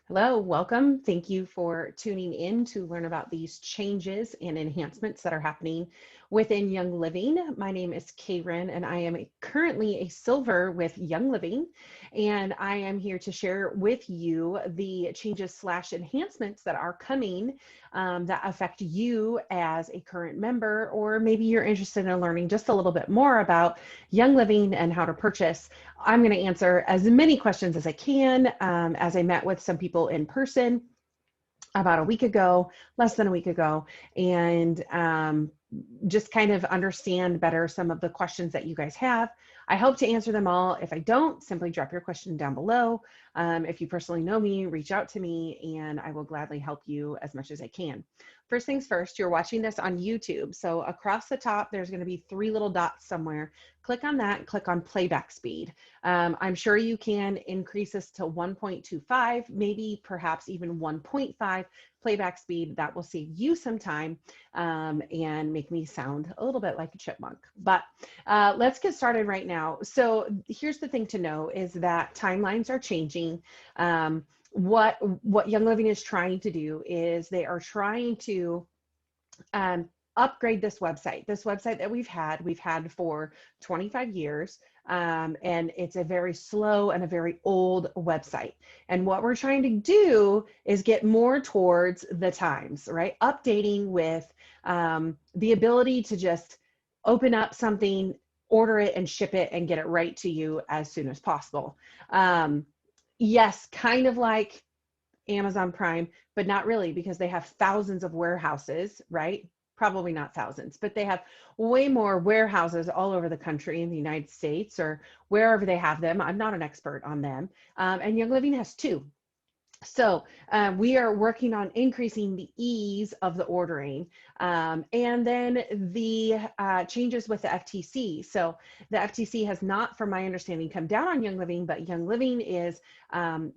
Hello, welcome. Thank you for tuning in to learn about these changes and enhancements that are happening within Young Living. My name is Karen, and I am currently a silver with Young Living, and I am here to share with you the changes slash enhancements that are coming that affect you as a current member, or maybe you're interested in learning just a little bit more about Young Living and how to purchase. I'm going to answer as many questions as I can. As I met with some people in person about a week ago, less than a week ago, and just kind of understand better some of the questions that you guys have. I hope to answer them all. If I don't, simply drop your question down below. If you personally know me, reach out to me and I will gladly help you as much as I can. First things first, you're watching this on YouTube. So across the top, there's going to be three little dots somewhere. Click on that, click on playback speed. I'm sure you can increase this to 1.25, maybe perhaps even 1.5 playback speed. That will save you some time and make me sound a little bit like a chipmunk. But let's get started right now. So here's the thing to know is that timelines are changing. What Young Living is trying to do is they are trying to upgrade this website. This website that we've had for 25 years. And it's a very slow and a very old website. And what we're trying to do is get more towards the times, right? Updating with the ability to just open up something, order it and ship it and get it right to you as soon as possible. Yes, kind of like Amazon Prime, but not really because they have thousands of warehouses, right? Probably not thousands, but they have way more warehouses all over the country in the United States or wherever they have them. I'm not an expert on them. And Young Living has two. So we are working on increasing the ease of the ordering and then the changes with the FTC. So the FTC has not, from my understanding, come down on Young Living, but Young Living is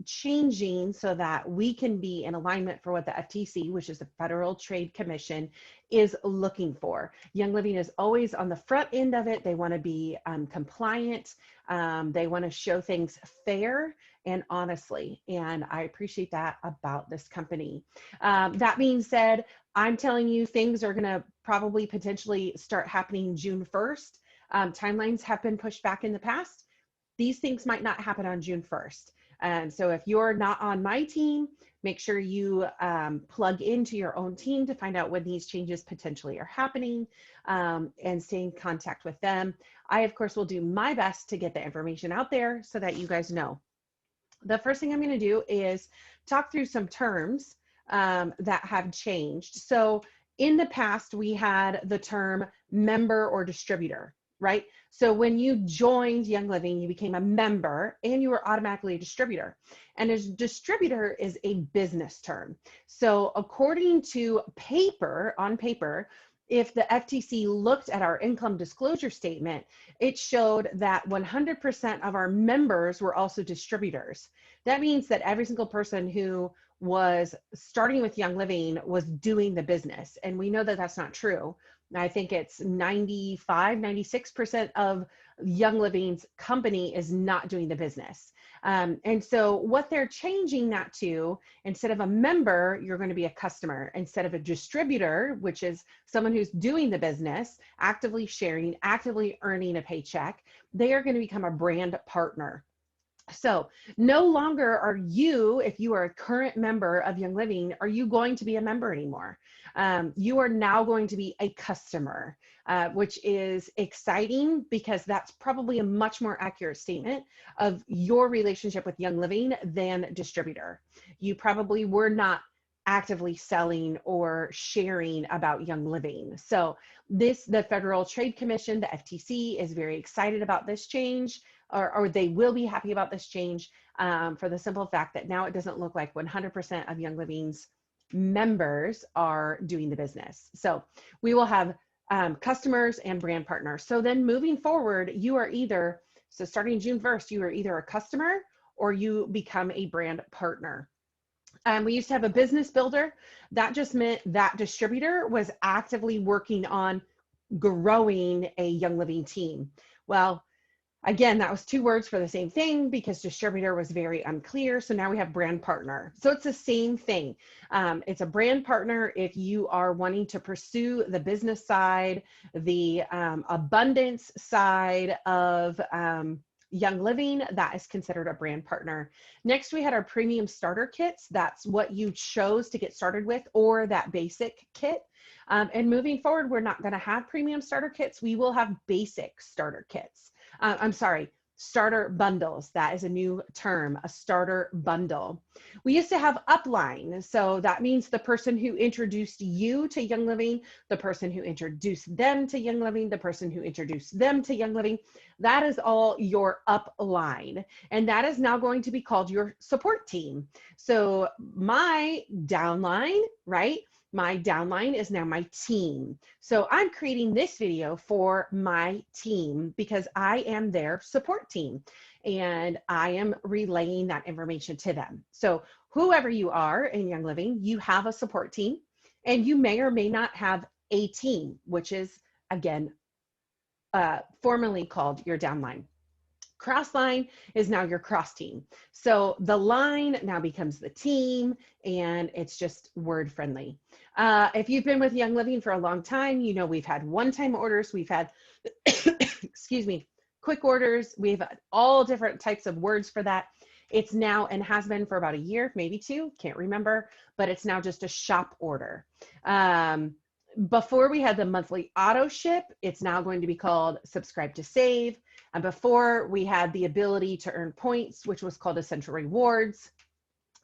changing so that we can be in alignment for what the FTC, which is the Federal Trade Commission, is looking for. Young Living is always on the front end of it. They want to be compliant. They want to show things fair and honestly, and I appreciate that about this company. That being said, I'm telling you things are going to probably potentially start happening June 1st. Timelines have been pushed back in the past. These things might not happen on June 1st. And so if you're not on my team, make sure you plug into your own team to find out when these changes potentially are happening and stay in contact with them. I, of course, will do my best to get the information out there so that you guys know. The first thing I'm going to do is talk through some terms that have changed. So in the past, we had the term member or distributor, right? So when you joined Young Living, you became a member and you were automatically a distributor. And a distributor is a business term. So according to on paper, if the FTC looked at our income disclosure statement, it showed that 100% of our members were also distributors. That means that every single person who was starting with Young Living was doing the business. And we know that that's not true. I think it's 95, 96% of Young Living's company is not doing the business. And so what they're changing that to, instead of a member, you're going to be a customer. Instead of a distributor, which is someone who's doing the business, actively sharing, actively earning a paycheck, they are going to become a brand partner. So no longer are you, if you are a current member of Young Living, are you going to be a member anymore? You are now going to be a customer, which is exciting because that's probably a much more accurate statement of your relationship with Young Living than distributor. You probably were not actively selling or sharing about Young Living. So the Federal Trade Commission, the FTC, is very excited about this change. Or they will be happy about this change for the simple fact that now it doesn't look like 100% of Young Living's members are doing the business. So we will have customers and brand partners. So then moving forward, so starting June 1st, you are either a customer or you become a brand partner. We used to have a business builder. That just meant that distributor was actively working on growing a Young Living team. Well, Again, that was two words for the same thing because distributor was very unclear. So now we have brand partner. So it's the same thing. It's a brand partner if you are wanting to pursue the business side, the abundance side of Young Living. That is considered a brand partner. Next, we had our premium starter kits. That's what you chose to get started with, or that basic kit. And moving forward, we're not going to have premium starter kits. We will have basic starter kits. I'm sorry, starter bundles. That is a new term, a starter bundle. We used to have upline. So that means the person who introduced you to Young Living, the person who introduced them to Young Living, the person who introduced them to Young Living. That is all your upline. And that is now going to be called your support team. So my downline, right? My downline is now my team. So I'm creating this video for my team because I am their support team and I am relaying that information to them. So whoever you are in Young Living, you have a support team and you may or may not have a team, which is again, formerly called your downline. Crossline is now your cross team. So the line now becomes the team and it's just word friendly. If you've been with Young Living for a long time, you know we've had one-time orders, we've had, excuse me, quick orders, we've had all different types of words for that. It's now and has been for about a year, maybe two, can't remember, but it's now just a shop order. Before we had the monthly auto ship, it's now going to be called subscribe to save. And before we had the ability to earn points, which was called Essential Rewards.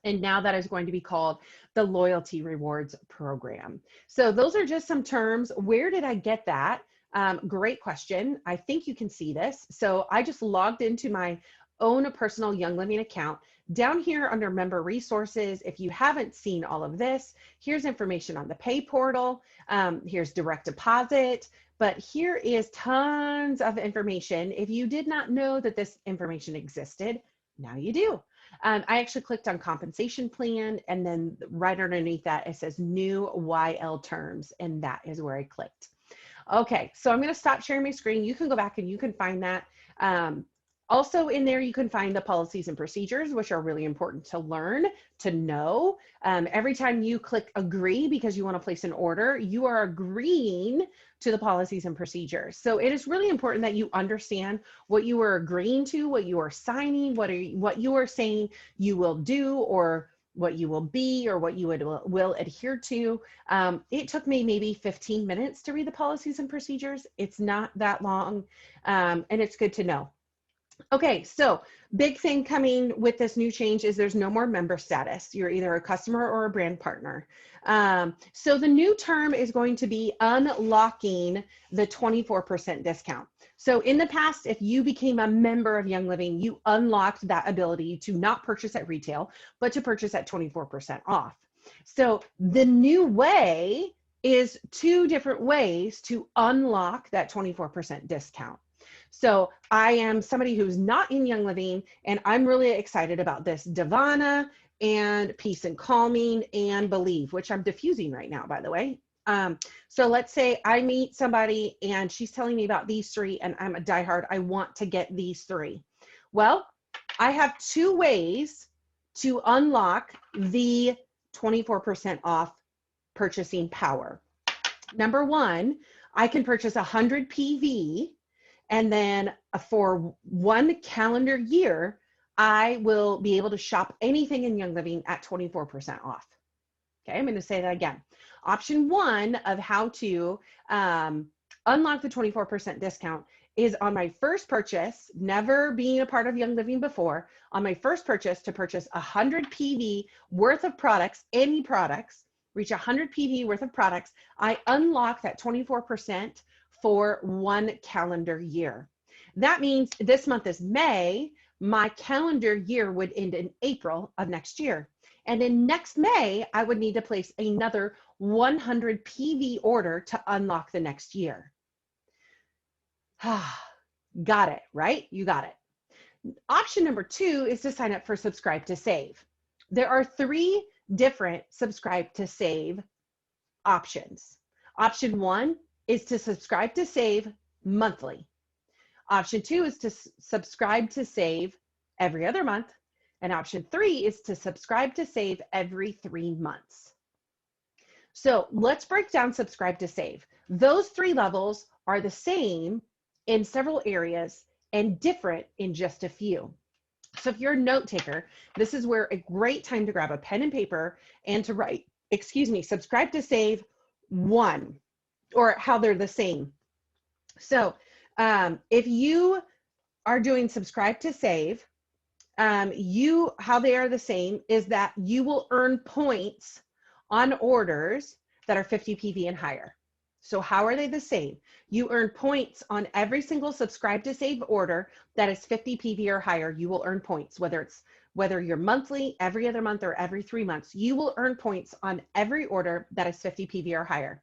And now that is going to be called the Loyalty Rewards Program. So those are just some terms. Where did I get that? Great question. I think you can see this. So I just logged into my own personal Young Living account. Down here under member resources, if you haven't seen all of this, here's information on the pay portal. Here's direct deposit. But here is tons of information. If you did not know that this information existed, now you do. I actually clicked on compensation plan and then right underneath that, it says new YL terms and that is where I clicked. Okay, so I'm gonna stop sharing my screen. You can go back and you can find that. Also in there, you can find the policies and procedures, which are really important to learn, to know. Every time you click agree because you want to place an order, you are agreeing to the policies and procedures. So it is really important that you understand what you are agreeing to, what you are signing, what you are saying you will do, or what you will be, or what you will adhere to. It took me maybe 15 minutes to read the policies and procedures. It's not that long, and it's good to know. Okay, so big thing coming with this new change is there's no more member status. You're either a customer or a brand partner. So the new term is going to be unlocking the 24% discount. So in the past, if you became a member of Young Living, you unlocked that ability to not purchase at retail, but to purchase at 24% off. So the new way is two different ways to unlock that 24% discount. So I am somebody who's not in Young Living, and I'm really excited about this. Divana and Peace and Calming and Believe, which I'm diffusing right now, by the way. So let's say I meet somebody and she's telling me about these three and I'm a diehard, I want to get these three. Well, I have two ways to unlock the 24% off purchasing power. Number one, I can purchase 100 PV. And then for 1 calendar year, I will be able to shop anything in Young Living at 24% off. Okay, I'm going to say that again. Option one of how to unlock the 24% discount is on my first purchase, never being a part of Young Living before, on my first purchase to purchase 100 PV worth of products, any products, reach 100 PV worth of products, I unlock that 24% for 1 calendar year. That means this month is May, my calendar year would end in April of next year. And in next May, I would need to place another 100 PV order to unlock the next year. Got it, right? You got it. Option number two is to sign up for Subscribe to Save. There are 3 different Subscribe to Save options. Option one is to subscribe to save monthly. Option 2 is to subscribe to save every other month. And option 3 is to subscribe to save every 3 months. So let's break down subscribe to save. Those 3 levels are the same in several areas and different in just a few. So if you're a note taker, this is where a great time to grab a pen and paper and to write, subscribe to save 1, or how they're the same. So if you are doing subscribe to save, how they are the same is that you will earn points on orders that are 50 PV and higher. So how are they the same? You earn points on every single subscribe to save order that is 50 PV or higher. You will earn points, whether you're monthly, every other month, or every 3 months. You will earn points on every order that is 50 PV or higher.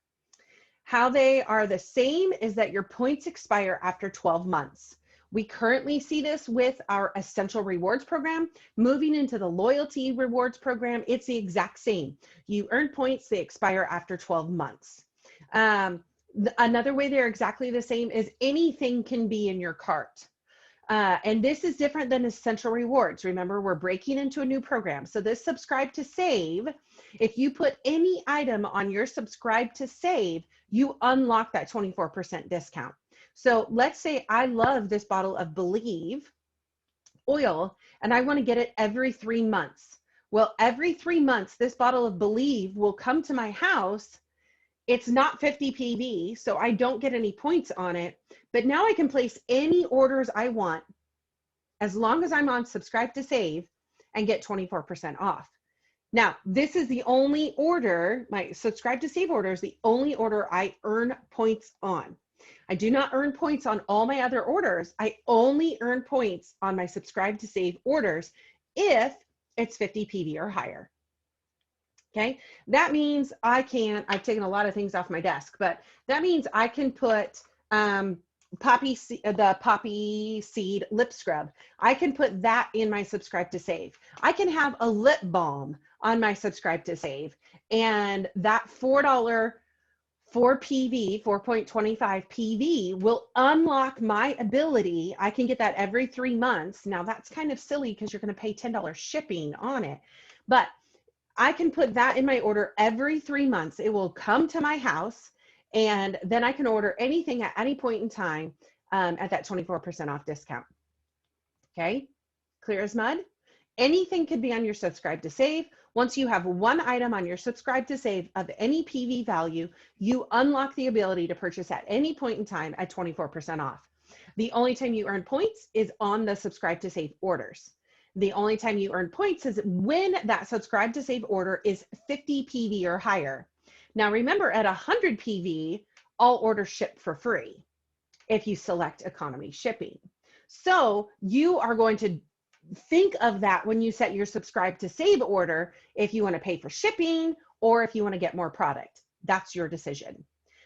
How they are the same is that your points expire after 12 months. We currently see this with our Essential Rewards program. Moving into the Loyalty Rewards program, it's the exact same. You earn points, they expire after 12 months. Another way they're exactly the same is anything can be in your cart. And this is different than Essential Rewards. Remember, we're breaking into a new program. So this subscribe to save, if you put any item on your subscribe to save, you unlock that 24% discount. So let's say I love this bottle of Believe oil and I want to get it every 3 months. Well, every 3 months, this bottle of Believe will come to my house. It's not 50 PV, so I don't get any points on it, but now I can place any orders I want as long as I'm on subscribe to save and get 24% off. Now, this is the only order, my subscribe to save order is the only order I earn points on. I do not earn points on all my other orders. I only earn points on my subscribe to save orders if it's 50 PV or higher. Okay, that means I've taken a lot of things off my desk, but that means I can put the poppy seed lip scrub. I can put that in my subscribe to save. I can have a lip balm on my subscribe to save, and that $4 for PV, 4.25 PV will unlock my ability. I can get that every 3 months. Now that's kind of silly because you're going to pay $10 shipping on it, but I can put that in my order every 3 months. It will come to my house, and then I can order anything at any point in time at that 24% off discount. Okay, clear as mud? Anything could be on your subscribe to save. Once you have one item on your subscribe to save of any PV value, you unlock the ability to purchase at any point in time at 24% off. The only time you earn points is on the subscribe to save orders. The only time you earn points is when that subscribe to save order is 50 PV or higher. Now remember, at 100 PV, all orders ship for free if you select economy shipping. So you are going to think of that when you set your subscribe to save order, if you want to pay for shipping or if you want to get more product. That's your decision.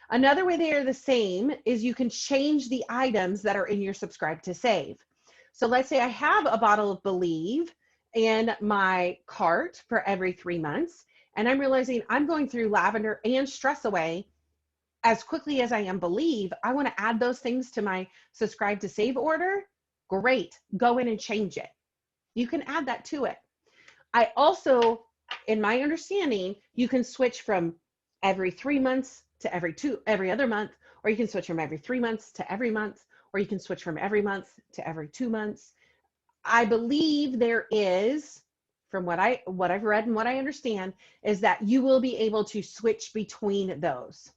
Another way they are the same is you can change the items that are in your subscribe to save. So let's say I have a bottle of Believe in my cart for every 3 months, and I'm realizing I'm going through Lavender and Stress Away as quickly as I am Believe. I want to add those things to my subscribe to save order. Great, go in and change it. You can add that to it. I also, in my understanding, you can switch from every 3 months to every other month, or you can switch from every 3 months to every month, or you can switch from every month to every 2 months. I believe there is, from what I've read and what I understand, is that you will be able to switch between those.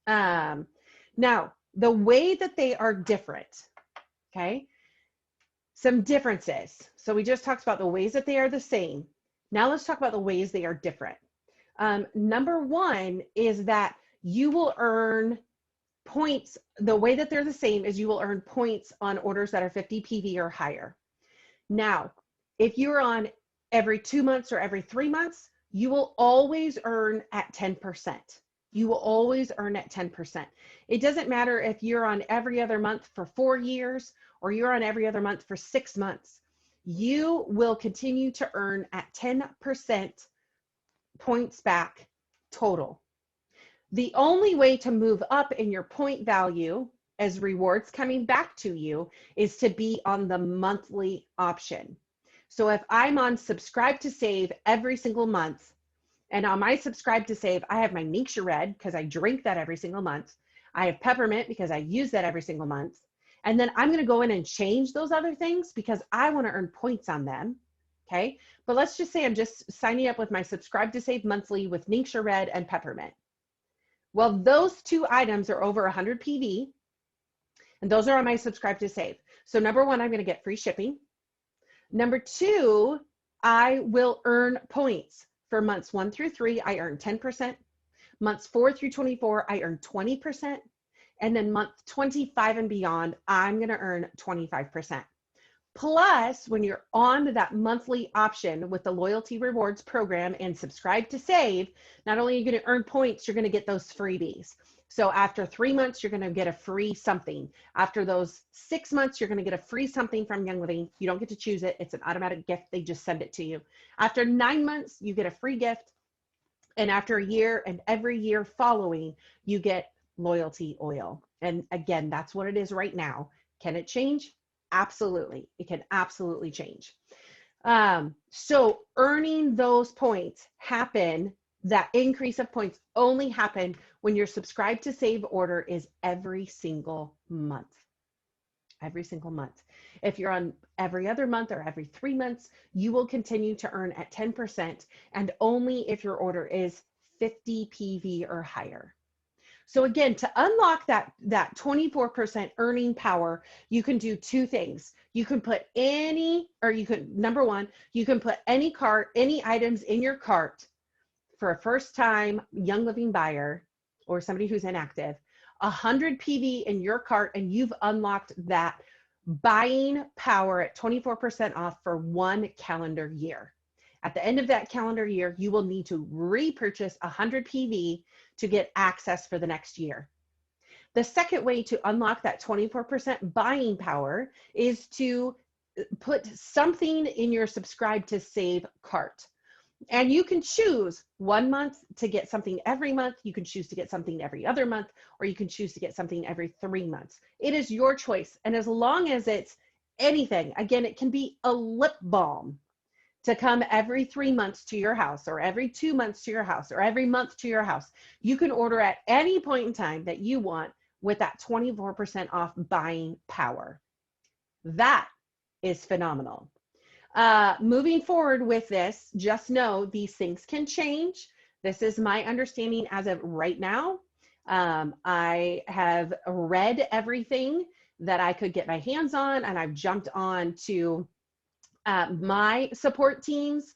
Now, the way that they are different, okay? Some differences. So we just talked about the ways that they are the same. Now let's talk about the ways they are different. Number one is that you will earn points. The way that they're the same is you will earn points on orders that are 50 PV or higher. Now, if you're on every 2 months or every 3 months, you will always earn at 10%. You will always earn at 10%. It doesn't matter if you're on every other month for 4 years or you're on every other month for 6 months. You will continue to earn at 10% points back total. The only way to move up in your point value as rewards coming back to you is to be on the monthly option. So if I'm on subscribe to save every single month, and on my subscribe to save, I have my Nixia Red because I drink that every single month. I have peppermint because I use that every single month. And then I'm going to go in and change those other things because I want to earn points on them. Okay. But let's just say I'm just signing up with my subscribe to save monthly with Nixia Red and peppermint. Well, those two items are over 100 PV, and those are on my subscribe to save. So number one, I'm going to get free shipping. Number two, I will earn points. For months 1 through 3, I earn 10%. Months 4 through 24, I earn 20%. And then month 25 and beyond, I'm going to earn 25%. Plus, when you're on that monthly option with the loyalty rewards program and subscribe to save, not only are you going to earn points, you're going to get those freebies. So after 3 months, you're going to get a free something. After those 6 months, you're going to get a free something from Young Living. You don't get to choose it. It's an automatic gift. They just send it to you. After 9 months, you get a free gift. And after a year and every year following, you get loyalty oil. And again, that's what it is right now. Can it change? Absolutely. It can absolutely change. So earning those points happen, that increase of points only happen when your subscribe to save order is every single month. Every single month. If you're on every other month or every 3 months, you will continue to earn at 10%, and only if your order is 50 PV or higher. So again, to unlock that 24% earning power, you can do two things. You can put number one, you can put any items in your cart for a first time Young Living buyer or somebody who's inactive, 100 PV in your cart, and you've unlocked that buying power at 24% off for 1 calendar year. At the end of that calendar year, you will need to repurchase 100 PV to get access for the next year. The second way to unlock that 24% buying power is to put something in your subscribe to save cart. And you can choose 1 month to get something every month. You can choose to get something every other month, or you can choose to get something every 3 months. It is your choice. And as long as it's anything, again, it can be a lip balm to come every 3 months to your house, or every 2 months to your house, or every month to your house. You can order at any point in time that you want with that 24% off buying power. That is phenomenal. Moving forward with this, just know these things can change. This is my understanding as of right now. I have read everything that I could get my hands on, and I've jumped on to my support teams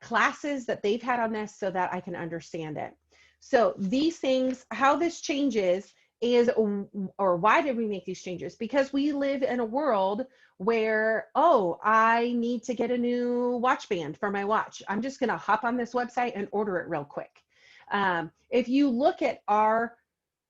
classes that they've had on this so that I can understand it. So these things, how this changes is, or why did we make these changes? Because we live in a world where, oh, I need to get a new watch band for my watch. I'm just going to hop on this website and order it real quick. If you look at our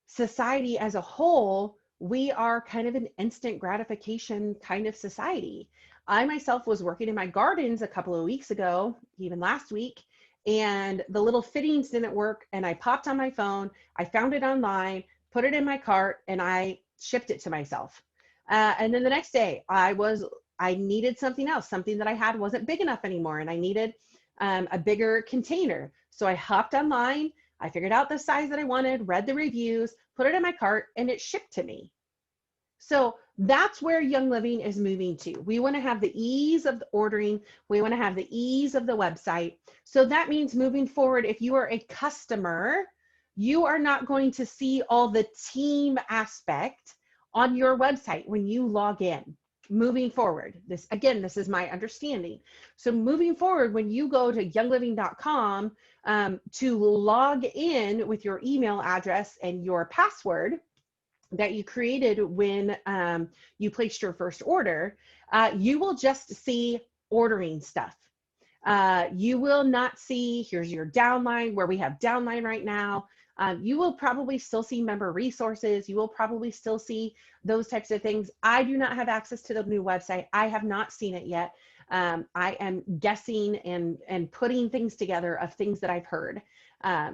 society as a whole, we are kind of an instant gratification kind of society. I myself was working in my gardens a couple of weeks ago, even last week, and the little fittings didn't work. And I popped on my phone, I found it online, put it in my cart, and I shipped it to myself. And then the next day I needed something else, something that I had wasn't big enough anymore. And I needed a bigger container. So I hopped online, I figured out the size that I wanted, read the reviews, put it in my cart, and it shipped to me. So that's where Young Living is moving to. We want to have the ease of the ordering. We want to have the ease of the website. So that means moving forward, if you are a customer, you are not going to see all the team aspect on your website when you log in. Moving forward, this is my understanding. So moving forward, when you go to youngliving.com to log in with your email address and your password that you created when you placed your first order, you will just see ordering stuff. You will not see, here's your downline, where we have downline right now. You will probably still see member resources. You will probably still see those types of things. I do not have access to the new website. I have not seen it yet. I am guessing and putting things together of things that I've heard.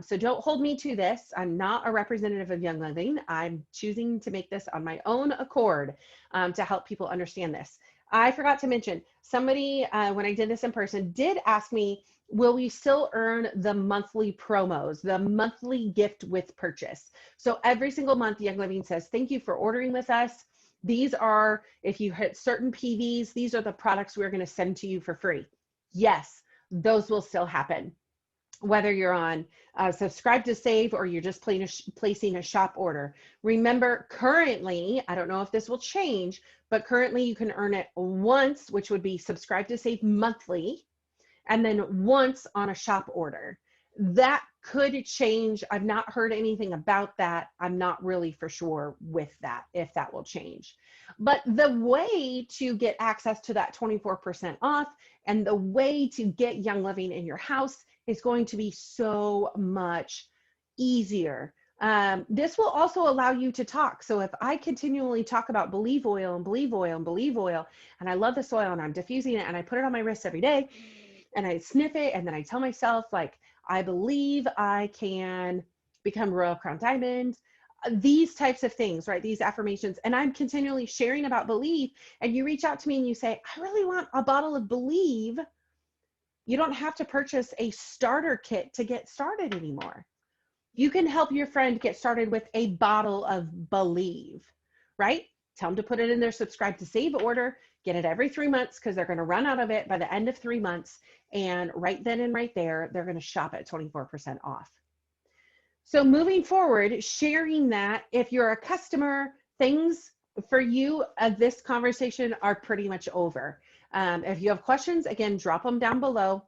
So don't hold me to this. I'm not a representative of Young Living. I'm choosing to make this on my own accord to help people understand this. I forgot to mention, somebody, when I did this in person, did ask me, will we still earn the monthly promos, the monthly gift with purchase? So every single month, Young Living says, thank you for ordering with us. These are, if you hit certain PVs, these are the products we're going to send to you for free. Yes, those will still happen. Whether you're on subscribe to save or you're just placing a shop order. Remember, currently, I don't know if this will change, but currently you can earn it once, which would be subscribe to save monthly, and then once on a shop order. That could change. I've not heard anything about that. I'm not really for sure with that, if that will change. But the way to get access to that 24% off and the way to get Young Living in your house is going to be so much easier. This will also allow you to talk. So if I continually talk about Believe Oil and Believe Oil and Believe Oil, and I love this oil and I'm diffusing it and I put it on my wrist every day and I sniff it and then I tell myself, like, I believe I can become Royal Crown Diamond, these types of things, right? These affirmations. And I'm continually sharing about Believe, and you reach out to me and you say, I really want a bottle of Believe. You don't have to purchase a starter kit to get started anymore. You can help your friend get started with a bottle of Believe, right? Tell them to put it in their subscribe to save order, get it every 3 months because they're going to run out of it by the end of 3 months. And right then and right there, they're going to shop at 24% off. So moving forward, sharing that, if you're a customer, things for you of this conversation are pretty much over. If you have questions, again, drop them down below.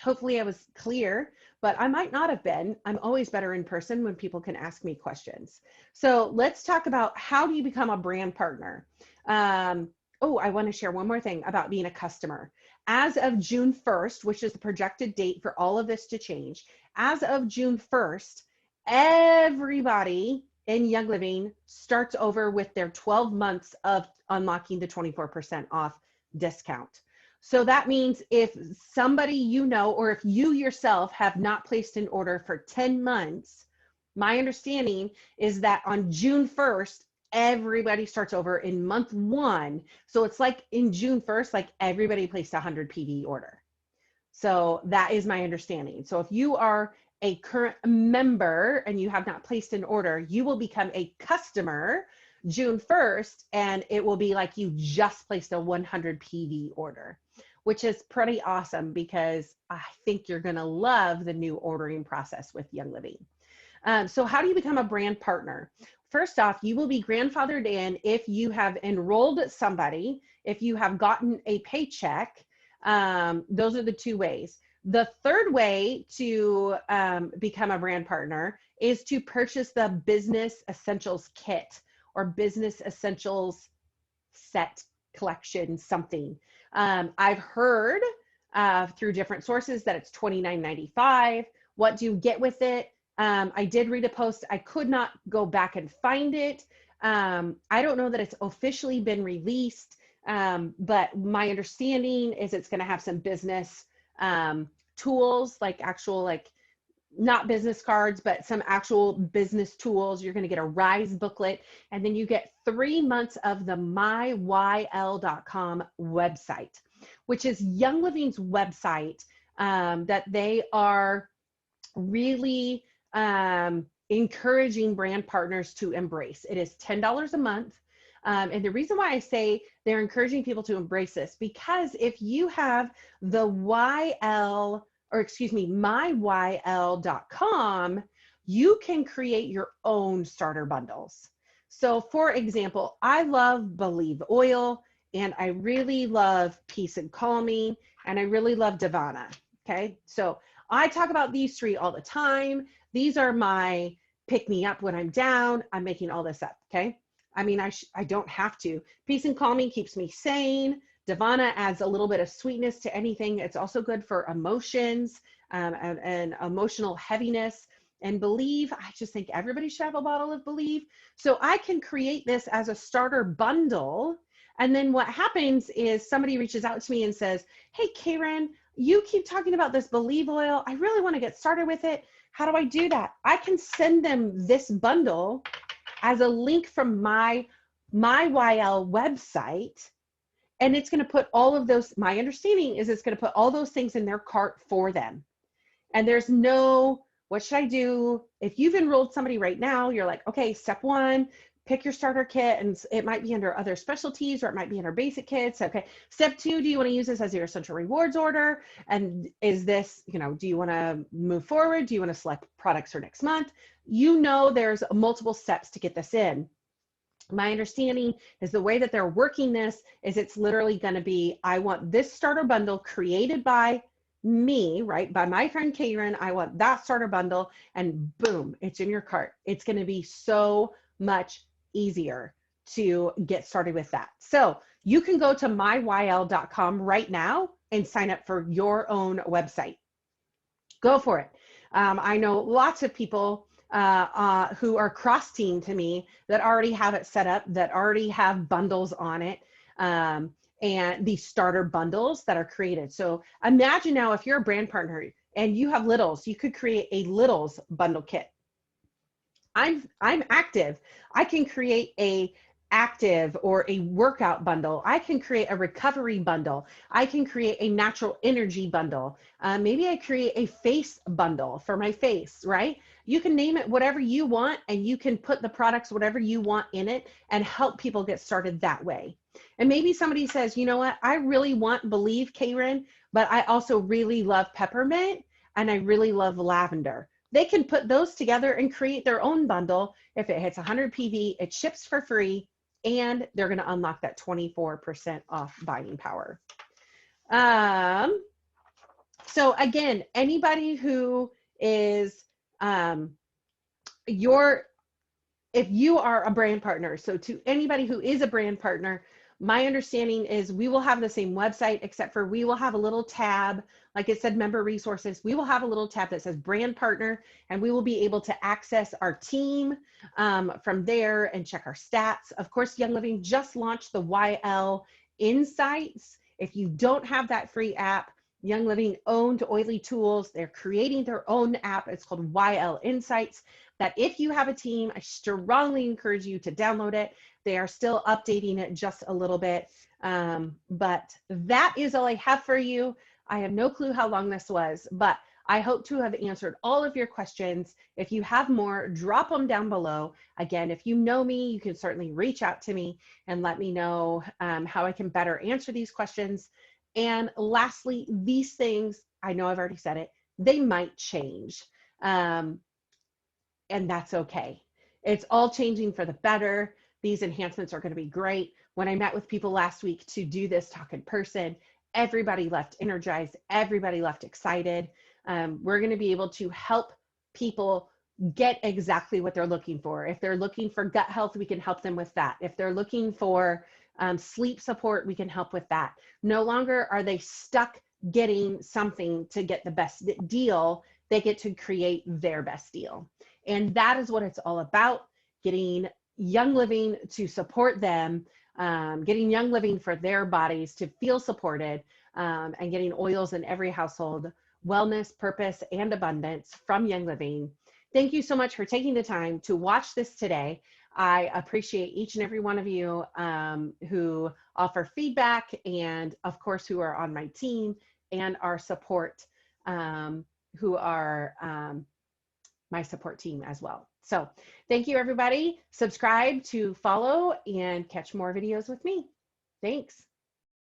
Hopefully I was clear, but I might not have been. I'm always better in person when people can ask me questions. So let's talk about, how do you become a brand partner? I want to share one more thing about being a customer. As of June 1st, which is the projected date for all of this to change, as of June 1st, everybody in Young Living starts over with their 12 months of unlocking the 24% off discount. So that means if somebody you know, or if you yourself have not placed an order for 10 months, my understanding is that on June 1st, everybody starts over in month 1. So it's like in June 1st, like everybody placed a 100 PV order. So that is my understanding. So if you are a current member and you have not placed an order, you will become a customer June 1st, and it will be like you just placed a 100 PV order, which is pretty awesome because I think you're going to love the new ordering process with Young Living. So how do you become a brand partner? First off, you will be grandfathered in if you have enrolled somebody, if you have gotten a paycheck. Those are the 2 ways. The third way to become a brand partner is to purchase the Business Essentials Kit or Business Essentials Set Collection, something. I've heard through different sources that it's $29.95. What do you get with it? I did read a post. I could not go back and find it. I don't know that it's officially been released, but my understanding is it's going to have some business tools, like actual, like not business cards, but some actual business tools. You're going to get a RISE booklet, and then you get 3 months of the myYL.com website, which is Young Living's website that they are really encouraging brand partners to embrace. It is $10 a month. And the reason why I say they're encouraging people to embrace this, because if you have the myYL.com, you can create your own starter bundles. So for example, I love Believe Oil, and I really love Peace and Calming, and I really love Divana. Okay. So I talk about these 3 all the time. These are my pick me up when I'm down. I'm making all this up. Okay. I mean, I don't have to. Peace and Calming keeps me sane. Divana adds a little bit of sweetness to anything. It's also good for emotions and emotional heaviness. And Believe, I just think everybody should have a bottle of Believe. So I can create this as a starter bundle. And then what happens is somebody reaches out to me and says, hey, Karen, you keep talking about this Believe oil. I really want to get started with it. How do I do that? I can send them this bundle as a link from my YL website, and it's going to put all of those, my understanding is it's going to put all those things in their cart for them. And there's no, what should I do? If you've enrolled somebody right now, you're like, okay, step one, pick your starter kit, and it might be under other specialties or it might be under basic kits. Okay. Step two, do you want to use this as your essential rewards order? And is this, do you want to move forward? Do you want to select products for next month? There's multiple steps to get this in. My understanding is the way that they're working this is it's literally going to be, I want this starter bundle created by me, right? By my friend Karen. I want that starter bundle, and boom, it's in your cart. It's going to be so much easier to get started with that. So you can go to myYL.com right now and sign up for your own website. Go for it. I know lots of people who are cross-team to me that already have it set up, that already have bundles on it, and these starter bundles that are created. So imagine now if you're a brand partner and you have littles, you could create a littles bundle kit. I'm active. I can create a active or a workout bundle. I can create a recovery bundle. I can create a natural energy bundle. Maybe I create a face bundle for my face, right? You can name it whatever you want, and you can put the products, whatever you want in it, and help people get started that way. And maybe somebody says, you know what, I really want Believe, Karen, but I also really love peppermint and I really love lavender. They can put those together and create their own bundle. If it hits 100 PV, it ships for free, and they're going to unlock that 24% off buying power. So again, anybody who is if you are a brand partner, so to anybody who is a brand partner, my understanding is we will have the same website, except for we will have a little tab, like it said, member resources. We will have a little tab that says brand partner, and we will be able to access our team from there and check our stats. Of course, Young Living just launched the YL Insights. If you don't have that free app, Young Living owned Oily Tools, they're creating their own app. It's called YL Insights. That if you have a team, I strongly encourage you to download it. They are still updating it just a little bit. But that is all I have for you. I have no clue how long this was, but I hope to have answered all of your questions. If you have more, drop them down below. Again, if you know me, you can certainly reach out to me and let me know how I can better answer these questions. And lastly, these things, I know I've already said it, they might change. And that's okay. It's all changing for the better. These enhancements are going to be great. When I met with people last week to do this talk in person, everybody left energized. Everybody left excited. We're going to be able to help people get exactly what they're looking for. If they're looking for gut health, we can help them with that. If they're looking for sleep support, we can help with that. No longer are they stuck getting something to get the best deal. They get to create their best deal. And that is what it's all about, getting Young Living to support them, getting Young Living for their bodies to feel supported, and getting oils in every household, wellness, purpose, and abundance from Young Living. Thank you so much for taking the time to watch this today. I appreciate each and every one of you who offer feedback, and of course, who are on my team and our support, who are my support team as well. So thank you, everybody. Subscribe to follow and catch more videos with me. Thanks.